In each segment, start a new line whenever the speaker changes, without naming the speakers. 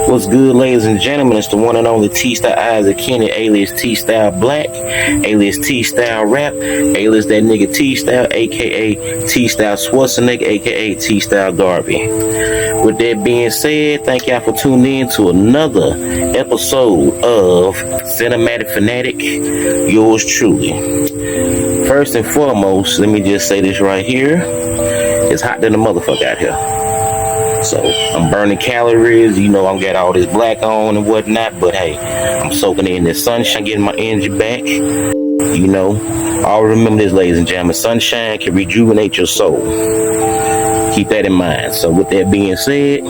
What's good, ladies and gentlemen? It's the one and only TSTYLE Isaac Kennedy, alias TSTYLE Black, alias TSTYLE Rap, alias that nigga TSTYLE, aka TSTYLE Schwarzenegger, aka TSTYLE Garvey. With that being said, thank y'all for tuning in to another episode of Cinematic Fanatic, yours truly. First and foremost, let me just say this right here. It's hot than a motherfucker out here. So I'm burning calories, you know, I'm got all this black on and whatnot, but hey, I'm soaking in this sunshine, getting my energy back. You know, always remember this, ladies and gentlemen, sunshine can rejuvenate your soul. Keep that in mind. So with that being said,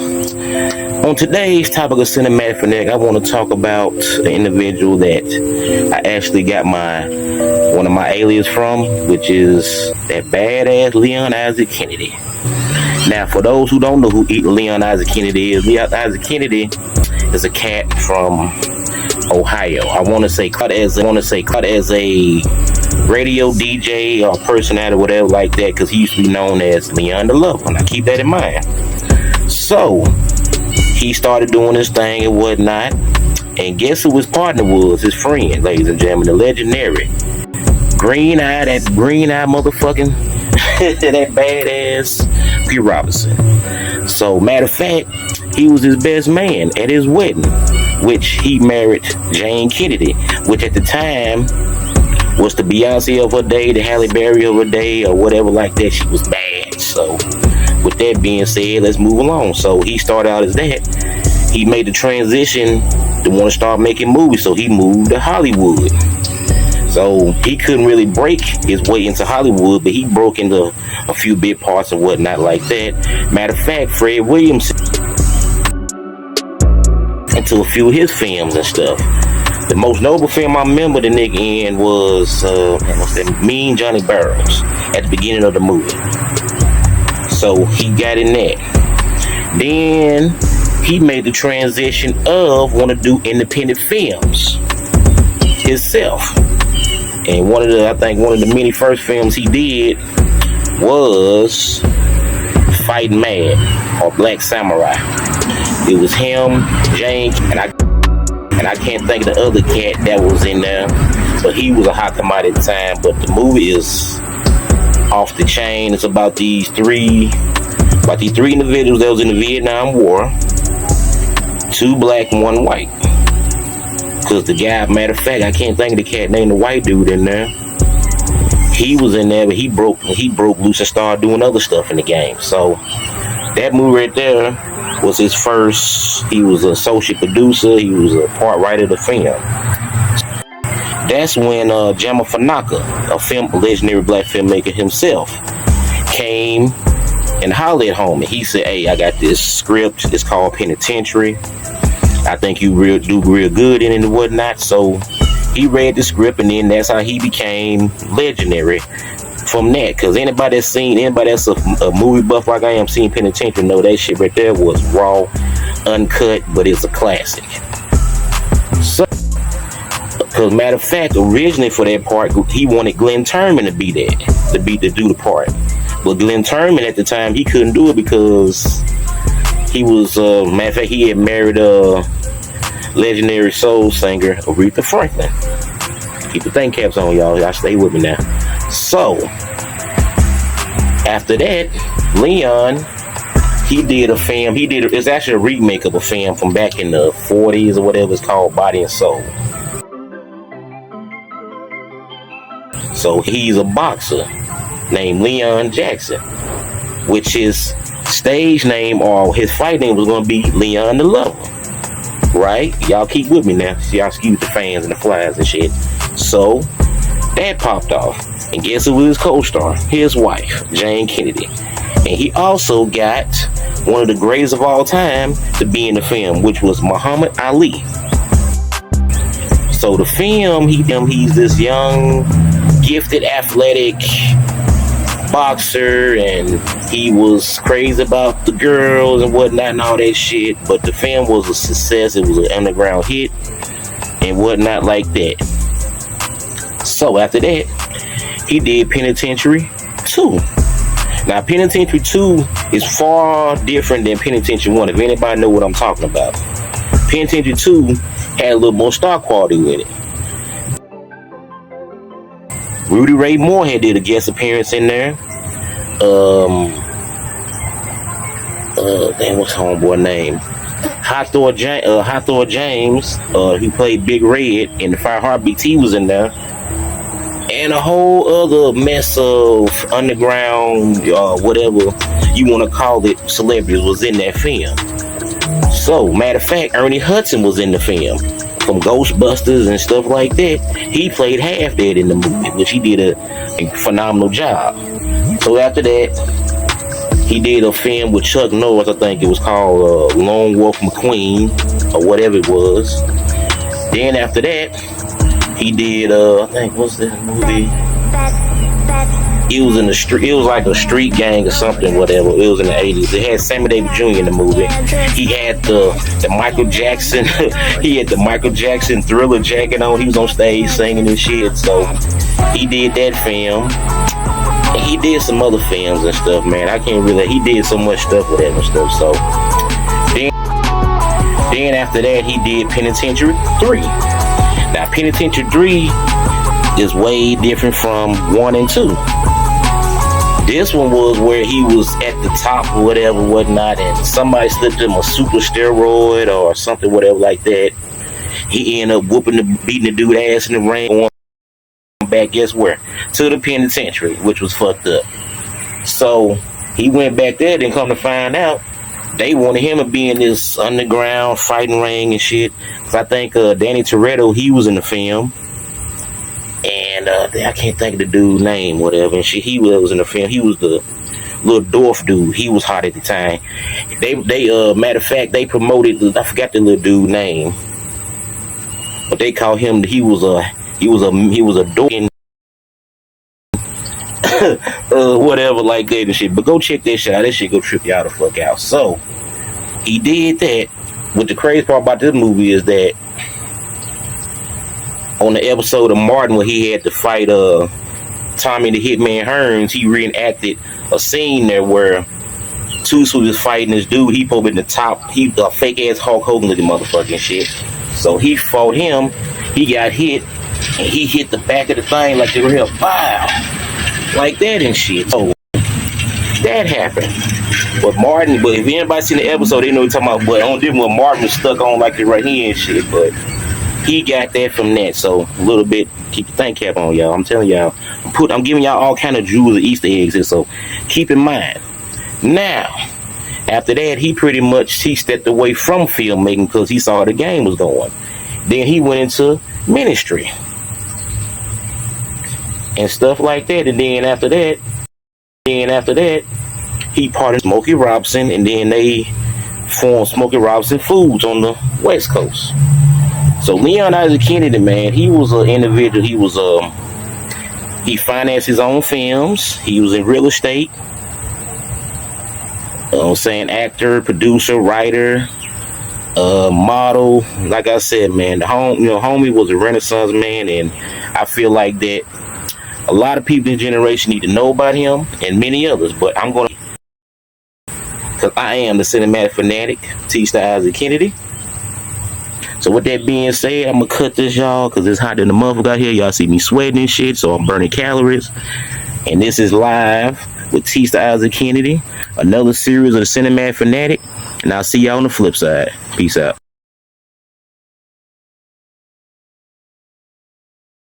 on today's topic of Cinematic Fanatic, I want to talk about the individual that I actually got one of my alias from, which is that badass Leon Isaac Kennedy. Now, for those who don't know who Leon Isaac Kennedy is, Leon Isaac Kennedy is a cat from Ohio. I want to say cut as a radio DJ or personality or whatever like that, because he used to be known as Leon the Lover. Now, keep that in mind. So, he started doing this thing and whatnot, and guess who his partner was? His friend, ladies and gentlemen, the legendary green-eyed motherfucking that badass P. Robinson. So, matter of fact, he was his best man at his wedding, which he married Jane Kennedy, which at the time was the Beyonce of her day, the Halle Berry of her day, or whatever like that. She was bad. So, with that being said, let's move along. So, he started out as that. He made the transition to want to start making movies, so he moved to Hollywood. So he couldn't really break his way into Hollywood, but he broke into a few big parts and whatnot like that. Matter of fact, Fred Williams into a few of his films and stuff. The most notable film I remember the nigga in was Mean Johnny Barrows at the beginning of the movie. So he got in that. Then he made the transition of want to do independent films himself. And one of the many first films he did was Fighting Mad or Black Samurai. It was him, Jane, and I can't think of the other cat that was in there, but he was a hot commodity at the time. But the movie is off the chain. It's about these three individuals that was in the Vietnam War, 2 black and 1 white. Because the guy, matter of fact, I can't think of the cat named the white dude in there. He was in there, but he broke loose and started doing other stuff in the game. So that movie right there was his first. He was an associate producer. He was a part writer of the film. That's when Jama Fanaka, a legendary black filmmaker himself, came and hollered at home. And he said, "Hey, I got this script. It's called Penitentiary. I think you do real good in it and whatnot." So he read the script, and then that's how he became legendary from that. Because anybody that's a movie buff like I am, seen Penitentiary, know that shit right there was raw, uncut, but it's a classic. So, because matter of fact, originally for that part, he wanted Glenn Turman to be there, to do the part. But Glenn Turman at the time, he couldn't do it because he was, matter of fact, he had married legendary soul singer Aretha Franklin. Keep the thing caps on, y'all. Y'all stay with me now. So, after that, Leon, he did a film. It's actually a remake of a film from back in the 40s or whatever. It's called Body and Soul. So, he's a boxer named Leon Jackson, which is stage name or his fight name was going to be Leon the Lover, right? Y'all keep with me now. Y'all excuse the fans and the flies and shit. So that popped off, and guess who was his co-star? His wife, Jane Kennedy. And he also got one of the greatest of all time to be in the film, which was Muhammad Ali. So the film, he's this young, gifted, athletic boxer, and he was crazy about the girls and whatnot and all that shit. But the film was a success. It was an underground hit and whatnot like that. So after that, he did Penitentiary 2. Now, Penitentiary 2 is far different than Penitentiary 1, if anybody know what I'm talking about. Penitentiary 2 had a little more star quality with it. Rudy Ray Moore did a guest appearance in there. What's homeboy name? Hathor James. He played Big Red in the Fire Heartbeats. He was in there. And a whole other mess of underground, whatever you want to call it, celebrities was in that film. So, matter of fact, Ernie Hudson was in the film. From Ghostbusters and stuff like that. He played half that in the movie, which he did a phenomenal job. So after that, he did a film with Chuck Norris. I think it was called Lone Wolf McQueen or whatever it was. Then after that, he did I think what's that movie? It was in the street. It was like a street gang or something, whatever. It was in the 80s. It had Sammy Davis Jr. in the movie. He had the Michael Jackson. He had the Michael Jackson Thriller jacket on. He was on stage singing and shit. So he did that film. And he did some other films and stuff, man. I can't really. He did so much stuff with that and stuff. So then after that, he did Penitentiary 3. Now Penitentiary 3 is way different from 1 and 2. This one was where he was at the top or whatever, whatnot, and somebody slipped him a super steroid or something, whatever like that. He ended up beating the dude ass in the ring, going back, guess where? To the penitentiary, which was fucked up. So he went back there, then come to find out, they wanted him to be in this underground fighting ring and shit. Cause I think Danny Toretto, he was in the film. And I can't think of the dude's name, whatever. And shit, he was in the film. He was the little dwarf dude. He was hot at the time. They matter of fact, they promoted. I forgot the little dude's name, but they called him. He was a dork, whatever like that and shit. But go check that shit out. That shit go trip y'all the fuck out. So he did that. What the crazy part about this movie is that, on the episode of Martin where he had to fight Tommy the Hitman Hearns, he reenacted a scene there where Toos was fighting this dude. He put in the top. He a fake ass Hulk Hogan looking motherfucking shit. So he fought him. He got hit, and he hit the back of the thing like they were here, wow, like that and shit. So that happened. But if anybody seen the episode, they know what I'm talking about. But on different when Martin was stuck on like it right here and shit. But he got that from that. So a little bit, keep the thing cap on, y'all. I'm telling y'all, I'm giving y'all all kind of jewels and Easter eggs here, so keep in mind. Now, after that, he stepped away from filmmaking because he saw how the game was going. Then he went into ministry and stuff like that. And then after that, he partnered with Smokey Robinson, and then they formed Smokey Robinson Foods on the West Coast. So Leon Isaac Kennedy, man, he was an individual. He financed his own films. He was in real estate. Actor, producer, writer, model. Like I said, man, homie was a Renaissance man, and I feel like that a lot of people in this generation need to know about him and many others. But I'm gonna, because I am the cinematic fanatic, TSTYLE Isaac Kennedy. So with that being said, I'm gonna cut this, y'all, because it's hot in the motherfucker out here. Y'all see me sweating and shit, so I'm burning calories. And this is live with TSTYLE Isaac Kennedy, another series of the Cinematic Fanatic. And I'll see y'all on the flip side. Peace out.